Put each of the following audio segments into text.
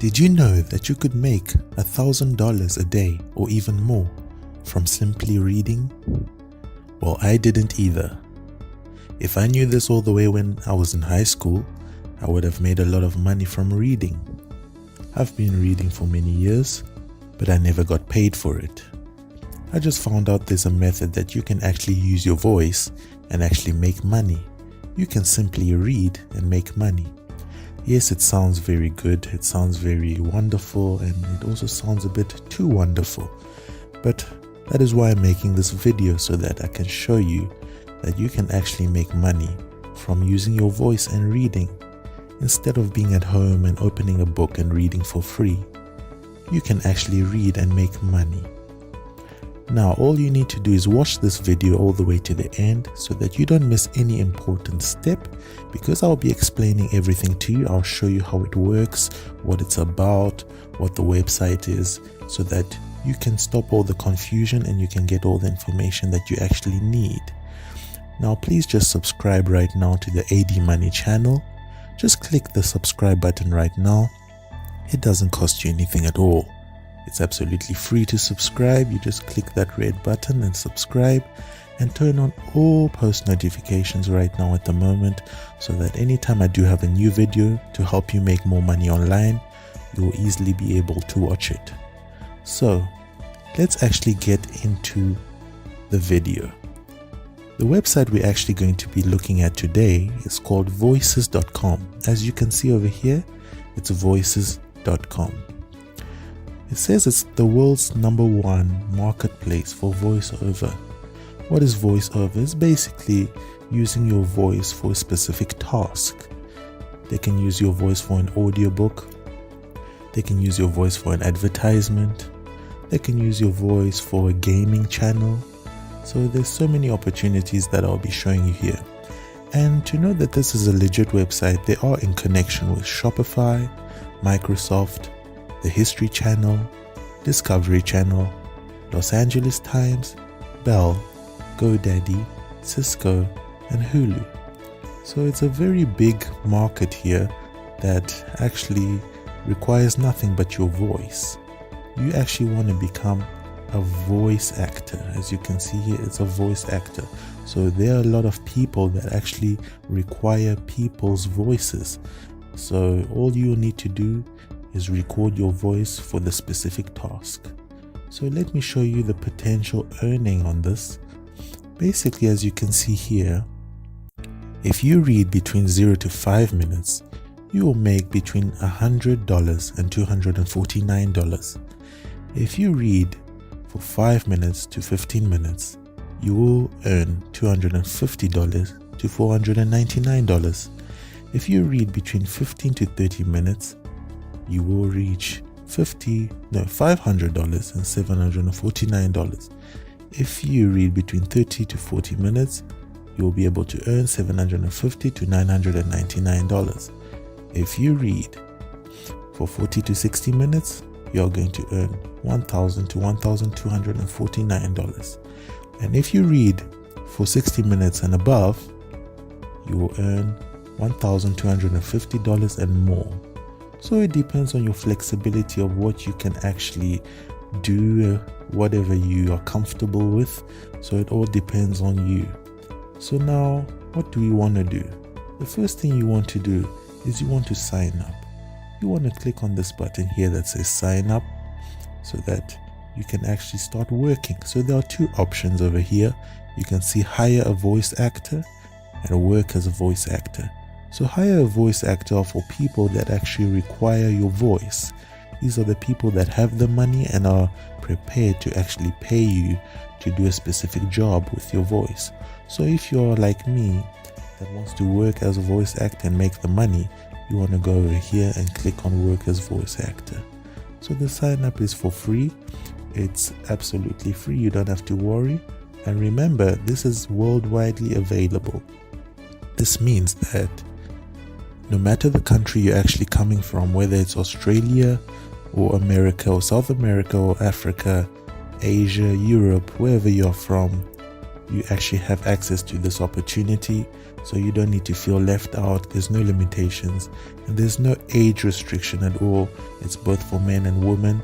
Did you know that you could make $1,000 a day or even more from simply reading? Well, I didn't either. If I knew this all the way when I was in high school, I would have made a lot of money from reading. I've been reading for many years, but I never got paid for it. I just found out there's a method that you can actually use your voice and actually make money. You can simply read and make money. Yes, it sounds very good, it sounds very wonderful, and it also sounds a bit too wonderful. But that is why I'm making this video, so that I can show you that you can actually make money from using your voice and reading. Instead of being at home and opening a book and reading for free, you can actually read and make money. Now, all you need to do is watch this video all the way to the end so that you don't miss any important step, because I'll be explaining everything to you. I'll show you how it works, what it's about, what the website is, so that you can stop all the confusion and you can get all the information that you actually need. Now, please just subscribe right now to the AD Money channel. Just click the subscribe button right now. It doesn't cost you anything at all. It's absolutely free to subscribe. You just click that red button and subscribe, and turn on all post notifications right now at the moment, so that anytime I do have a new video to help you make more money online, you'll easily be able to watch it. So let's actually get into the video. The website we're actually going to be looking at today is called voices.com. As you can see over here, it's voices.com. It says it's the world's #1 marketplace for voiceover. What is voiceover? It's basically using your voice for a specific task. They can use your voice for an audiobook. They can use your voice for an advertisement. They can use your voice for a gaming channel. So there's so many opportunities that I'll be showing you here. And to know that this is a legit website, they are in connection with Shopify, Microsoft, the History Channel, Discovery Channel, Los Angeles Times, Bell, GoDaddy, Cisco, and Hulu. So it's a very big market here that actually requires nothing but your voice. You actually want to become a voice actor. As you can see here, it's a voice actor. So there are a lot of people that actually require people's voices. So all you need to do is record your voice for the specific task. So let me show you the potential earning on this. Basically, as you can see here, if you read between 0 to 5 minutes, you will make between $100 and $249. If you read for 5 minutes to 15 minutes, you will earn $250 to $499. If you read between 15 to 30 minutes, you will reach $500 and $749. If you read between 30 to 40 minutes, you will be able to earn $750 to $999. If you read for 40 to 60 minutes, you are going to earn $1,000 to $1,249. And if you read for 60 minutes and above, you will earn $1,250 and more. So it depends on your flexibility of what you can actually do, whatever you are comfortable with. So it all depends on you. So now, what do we want to do? The first thing you want to do is you want to sign up. You want to click on this button here that says sign up, so that you can actually start working. So there are two options over here. You can see hire a voice actor and work as a voice actor. So hire a voice actor for people that actually require your voice. These are the people that have the money and are prepared to actually pay you to do a specific job with your voice. So if you're like me that wants to work as a voice actor and make the money, you want to go over here and click on work as voice actor. So the sign up is for free. It's absolutely free. You don't have to worry. And remember, this is worldwidely available. This means that no matter the country you're actually coming from, whether it's Australia or America or South America or Africa, Asia, Europe, wherever you're from, you actually have access to this opportunity So you don't need to feel left out. There's no limitations and there's no age restriction at all. It's both for men and women,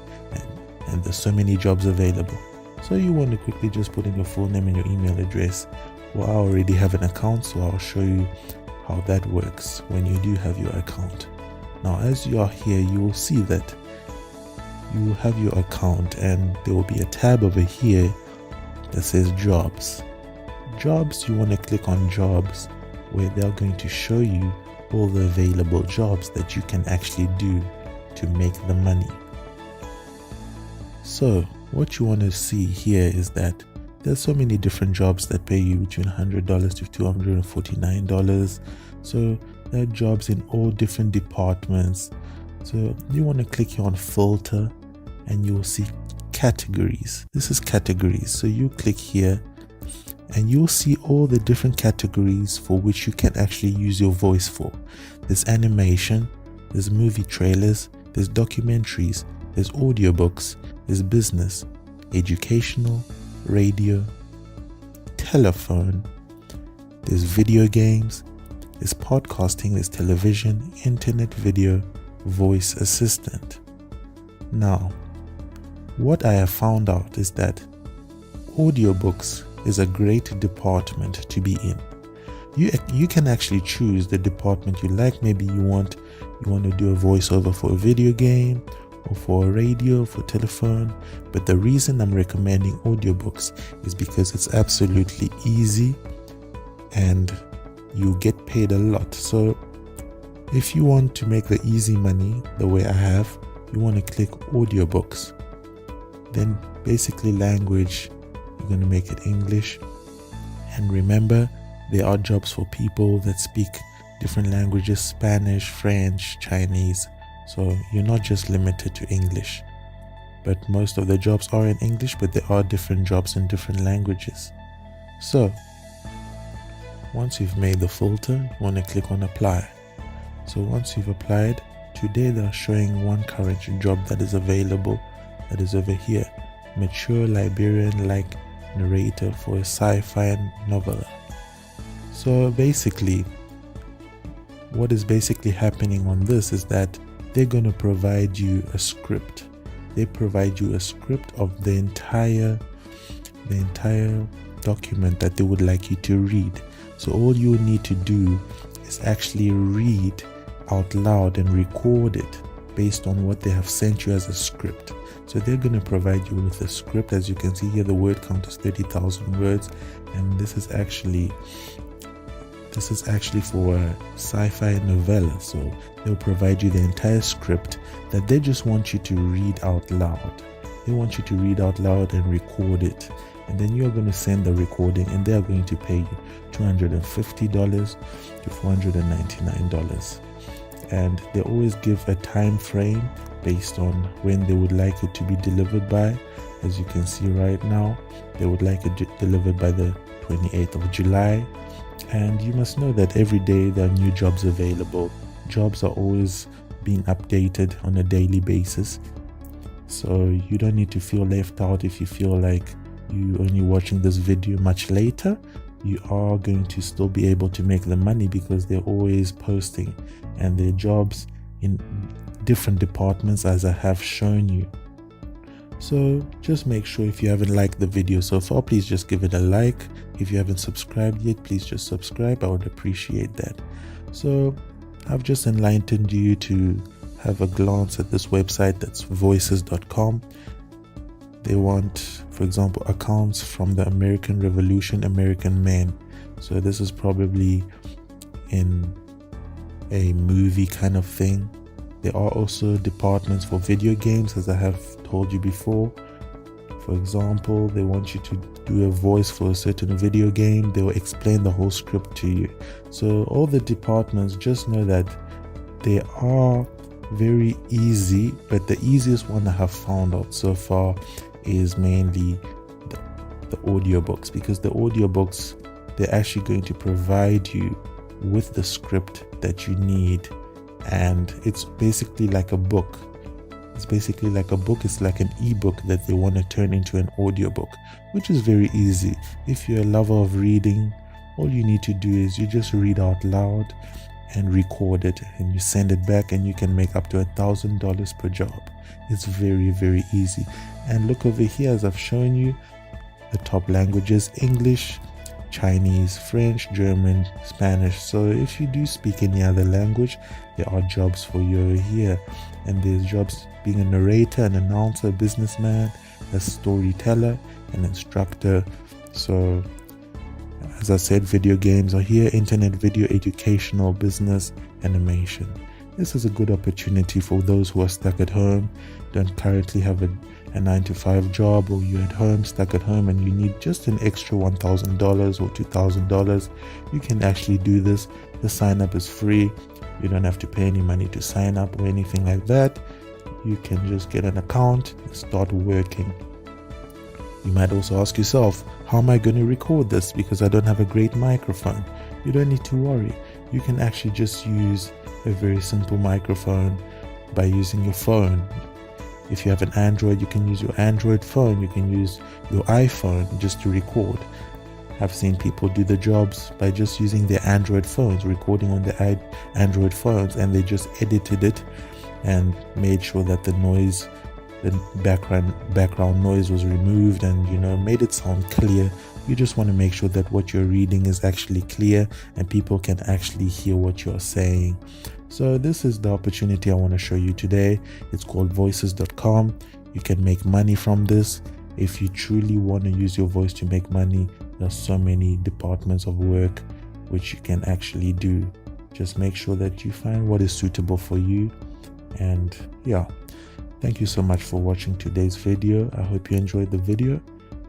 and there's so many jobs available. So you want to quickly just put in your full name and your email address. Well, I already have an account, so I'll show you how that works when you do have your account. Now, as you are here, you will see that you have your account and there will be a tab over here that says jobs. Jobs, you want to click on jobs, where they're going to show you all the available jobs that you can actually do to make the money. So what you want to see here is that there's so many different jobs that pay you between $100 to $249. So there are jobs in all different departments. So you want to click here on filter and you'll see categories. This is categories. So you click here and you'll see all the different categories for which you can actually use your voice for. There's animation, there's movie trailers, there's documentaries, there's audiobooks, there's business, educational, radio, telephone, there's video games, there's podcasting, there's television, internet video, voice assistant. Now, what I have found out is that audiobooks is a great department to be in. You can actually choose the department you like. Maybe you want to do a voiceover for a video game or for a radio, for telephone. But the reason I'm recommending audiobooks is because it's absolutely easy and you get paid a lot. So if you want to make the easy money the way I have, you want to click audiobooks. Then basically language, you're going to make it English. And remember, there are jobs for people that speak different languages: Spanish, French, Chinese. So you're not just limited to English. But most of the jobs are in English, but there are different jobs in different languages. So once you've made the filter, you want to click on apply. So once you've applied, today they're showing one current job that is available, that is over here: mature librarian-like narrator for a sci-fi novella. So basically, what is basically happening on this is that they're going to provide you a script. They provide you a script of the entire document that they would like you to read. So all you need to do is actually read out loud and record it based on what they have sent you as a script. So they're going to provide you with a script. As you can see here, the word count is 30,000 words, and this is actually for a sci-fi novella. So they'll provide you the entire script that they just want you to read out loud. They want you to read out loud and record it, and then you're going to send the recording, and they're going to pay you $250 to $499. And they always give a time frame based on when they would like it to be delivered by. As you can see right now, they would like it delivered by the 28th of July. And you must know that every day there are new jobs available. Jobs are always being updated on a daily basis. So you don't need to feel left out if you feel like you're only watching this video much later. You are going to still be able to make the money because they're always posting, and their jobs in different departments, as I have shown you. So just make sure, if you haven't liked the video so far, please just give it a like. If you haven't subscribed yet, please just subscribe. I would appreciate that. So I've just enlightened you to have a glance at this website. That's voices.com. They want, for example, accounts from the American Revolution, American Men. So this is probably in a movie kind of thing. There are also departments for video games, as I have told you before. For example, they want you to do a voice for a certain video game. They will explain the whole script to you. So all the departments, just know that they are very easy, but the easiest one I have found out so far is mainly the audiobooks, because the audiobooks, they're actually going to provide you with the script that you need, and it's basically like a book. It's like an ebook that they want to turn into an audiobook, which is very easy. If you're a lover of reading, all you need to do is you just read out loud and record it, and you send it back, and you can make up to $1,000 per job. It's very, very easy. And look over here, as I've shown you, the top languages: English, Chinese, French, German, Spanish. So if you do speak any other language, there are jobs for you here. And there's jobs being a narrator, an announcer, a businessman, a storyteller, an instructor. So as I said, video games are here: internet video, educational, business, animation. This is a good opportunity for those who are stuck at home, don't currently have a 9-to-5 job, or you're at home, stuck at home, and you need just an extra $1,000 or $2,000. You can actually do this. The sign up is free. You don't have to pay any money to sign up or anything like that. You can just get an account and start working. You might also ask yourself, how am I going to record this because I don't have a great microphone? You don't need to worry. You can actually just use a very simple microphone by using your phone. If you have an Android, you can use your Android phone. You can use your iPhone just to record. I've seen people do the jobs by just using their Android phones, recording on their Android phones, and they just edited it and made sure that the noise, the background noise was removed, and made it sound clear. You just want to make sure that what you're reading is actually clear and people can actually hear what you're saying. So this is the opportunity I want to show you today. It's called voices.com. You can make money from this. If you truly want to use your voice to make money, there's so many departments of work which you can actually do. Just make sure that you find what is suitable for you. And yeah, thank you so much for watching today's video. I hope you enjoyed the video,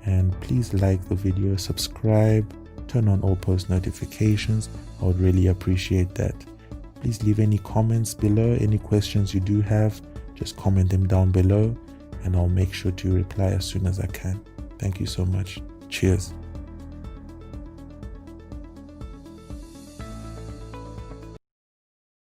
and please like the video, subscribe, turn on all post notifications. I would really appreciate that. Please leave any comments below. Any questions you do have, just comment them down below, and I'll make sure to reply as soon as I can. Thank you so much. Cheers.